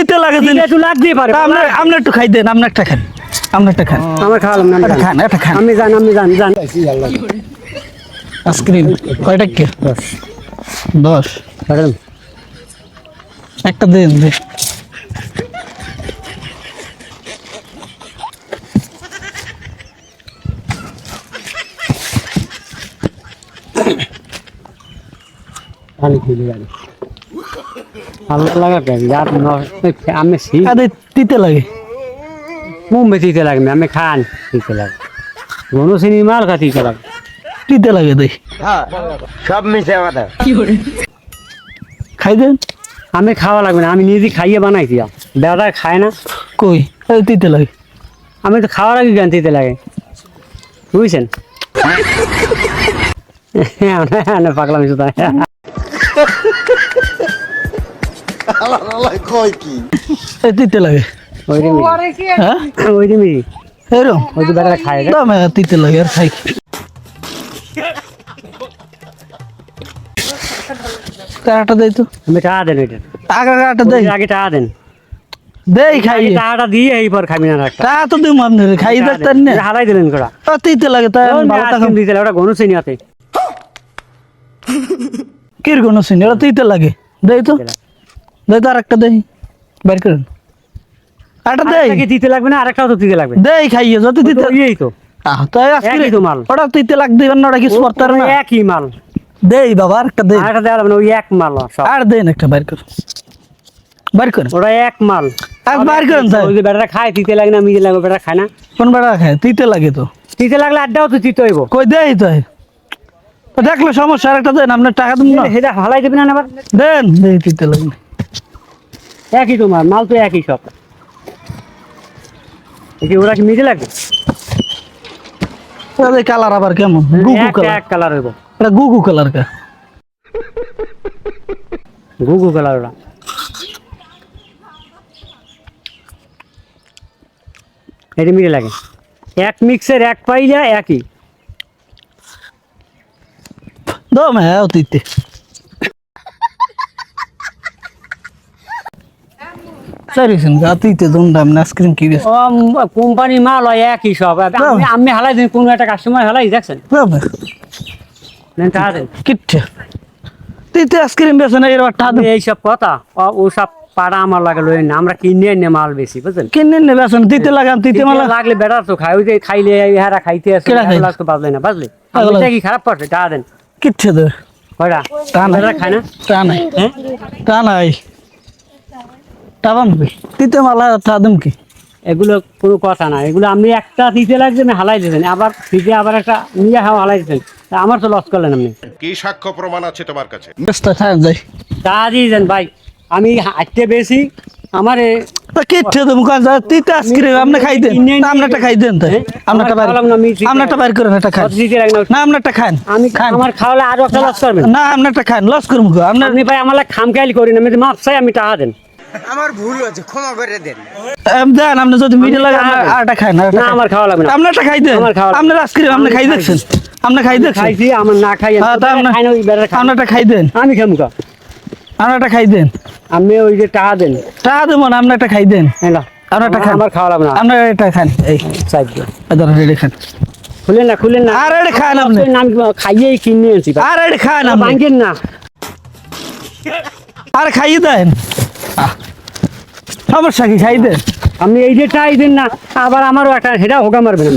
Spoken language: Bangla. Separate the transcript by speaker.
Speaker 1: তিতে লাগে দিন
Speaker 2: একটু লাগতেই পারে
Speaker 1: আপনি একটু খাই দেন, আপনি একটা খান, আপনি একটা খান।
Speaker 2: আমার খাওয়ালাম না,
Speaker 1: একটা খান, একটা খান।
Speaker 2: আমি জান
Speaker 1: আইসক্রিম কয়টা কে? 10 একটা দেন দে।
Speaker 2: পানি খেলে যাবে ভালো লাগাবে যার আমি
Speaker 1: আরে তিতে লাগে
Speaker 2: মুম্বাই দিতে লাগবে আমি খান দিতে লাগে কোনো সিনেমার খা দিতে লাগে
Speaker 1: তিতে লাগে দেই
Speaker 3: সব মিশে কথা
Speaker 1: খাই দেন।
Speaker 2: আমি খাওয়া লাগবে না, আমি নিজে খাইয়ে বানাই দিয়া বেড়া খায় না
Speaker 1: কই তিতে লাগে?
Speaker 2: আমি তো খাওয়ার আগে জ্ঞান দিতে লাগে বুঝছেন। পাগলাম শুধু
Speaker 1: তিতে লাগে
Speaker 2: ওই রে
Speaker 1: হ্যাঁ
Speaker 2: ওই রে মিরি
Speaker 1: এরকম
Speaker 2: ওই যে বেড়া খায়
Speaker 1: দামে তিতে লাগে আর খাই টাকাটা দেই তো
Speaker 2: আমি টাকা দেন ওইটা
Speaker 1: টাকাটা দেই
Speaker 2: আগে টাকা দেন
Speaker 1: দেই খাই
Speaker 2: টাকাটা দিয়ে এইবার খাবি না একটা
Speaker 1: টাকা তো দিম আপনার খাই দেখতেন না
Speaker 2: হারাই দিলেন করা
Speaker 1: তিতে লাগে তাই ভালো টাকা
Speaker 2: দিতে ওটা গনু চিনি আছে
Speaker 1: কিরকম সিন এটা তিতে লাগে দেই তো আর একটা দেই বাইর করেন আটা দেই
Speaker 2: আরেকটা কি দিতে লাগবে না আরেকটাও তো দিতে লাগবে
Speaker 1: দেই খাইয়ে যত দিতে
Speaker 2: এই তো
Speaker 1: তাই আজকে
Speaker 2: একই তো মাল
Speaker 1: ওটা তিতে লাগ দিবেন না ওটা কি সরতার না
Speaker 2: একই মাল
Speaker 1: দেই বাবা আরেকটা দেই
Speaker 2: আরেকটা দেওয়া লাগবে না ওই এক মাল সব
Speaker 1: আর দেন একটা বাইর করেন বাইর করেন
Speaker 2: ওটা এক মাল
Speaker 1: আর বাইর করেন তাই
Speaker 2: ওই যে বেটাটা খায় দিতে লাগে না মিজে লাগবে বেটা খায় না
Speaker 1: কোন বেড়া খায় তিতে লাগে তো
Speaker 2: দিতে লাগলে আড্ডাও তো দিতে হইব
Speaker 1: কই দেই তাই দেখলে সমস্যা আরেকটা দেন আপনার টাকা দিন না
Speaker 2: সেটা হালাই দেবে না আবার
Speaker 1: দেন দেই তিতে লাগে
Speaker 2: একই তো মাল তো একই সব কি ওরা কি মিজে লাগবে
Speaker 1: ওই কালার আবার কেমন গুগু কালার
Speaker 2: এক কালার হইব
Speaker 1: এটা গুগু কালার কা
Speaker 2: গুগু কালার ওরা এটা মিলে লাগে এক মিক্সের এক পাইলা একই
Speaker 1: দম হ্যাঁ তিতে সারিছেন গাতিতে দুন্ডাম আইসক্রিম কি বেশ
Speaker 2: কোম্পানি মাল হয় একই সব আমি হালাই দিন কোন একটা কাস্টমার হালাই দেখছেন
Speaker 1: বাবা
Speaker 2: নেন টাকা দেন
Speaker 1: কিচ্ছে তিতে আইসক্রিম বেছ না এর টাকা
Speaker 2: এইসব কথা ও সব পাড়া আমার লাগে লই না আমরা কিনে নে মাল বেশি বুঝছেন
Speaker 1: কিনে নেবে আসুন তিতে লাগান তিতে মালা
Speaker 2: লাগলে বেটার তো খাই ওই যে খাইলে হারা খাইতে আসে তো বাজলে না বাজলে এটা কি খারাপ করছে টাকা দেন
Speaker 1: কিচ্ছে দে
Speaker 2: কয়টা
Speaker 1: তা না
Speaker 2: খায় না
Speaker 1: তা নাই
Speaker 2: হ্যাঁ
Speaker 1: তা নাই টাবাম কি তিতে মালা টাদম কি
Speaker 2: এগুলো কোনো কথা না এগুলো আমি একটা দিতে লাগছে আমি হালাই দিতেন আবার দিতে আবার একটা নিয়ে হালাই দিতেন আমার তো লস করলেন আপনি
Speaker 4: কি সাক্ষ্য প্রমাণ আছে তোমার কাছে?
Speaker 1: ব্যস্ত থাক যাই
Speaker 2: তা দিয়ে দেন ভাই আমি হাঁটতে বেশি আমার
Speaker 1: কিচ্ছে দেবো কাজ তিতে আইসক্রিম আপনি খাই দেন আপনারটা খাই দেন তাই আপনারটা বাইর আপনারটা বাইর করেন এটা খান
Speaker 2: দিতে লাগলো
Speaker 1: না আপনারটা খান
Speaker 2: আমি আমার খাওয়ালে আরো একটা লস করবেন
Speaker 1: না আপনারটা খান লস করুন আপনার
Speaker 2: আপনি ভাই আমার খামখেয়ালি করি না আমি মাপ চাই আমি টাকা দেন
Speaker 3: আমার ভুল হয়েছে ক্ষমা করে দেন
Speaker 1: দেন আপনি যদি মিডিয়া লাগে আটা খান
Speaker 2: না আমার খাওয়া লাগবে না
Speaker 1: আপনারটা খাই দেন আপনার আইসক্রিম আপনি খাই দেখছেন আপনি খাই দেখছেন
Speaker 2: খাইছি আমার না খাই
Speaker 1: আপনারটা খাই দেন
Speaker 2: আমি খামুকা
Speaker 1: আপনারটা খাই দেন
Speaker 2: আমি ওই যে টাকা দেন
Speaker 1: টাকা দেবো না আপনারটা খাই দেন
Speaker 2: হ্যাঁ
Speaker 1: আপনারটা খান
Speaker 2: আমার খাওয়া লাগবে না
Speaker 1: আপনার এটা খান এই
Speaker 2: সাইড
Speaker 1: রেডি খান
Speaker 2: খুলেন না
Speaker 1: আর এটা খান আপনি
Speaker 2: আমি খাইয়ে কিনে আনছি
Speaker 1: আর এটা খান আপনি
Speaker 2: ভাঙেন না
Speaker 1: আর খাইয়ে দেন সমস্যা কি খাই দেন
Speaker 2: আমি এই যে টাই দেন না আবার আমারও একটা সেটা হোগা মারবেন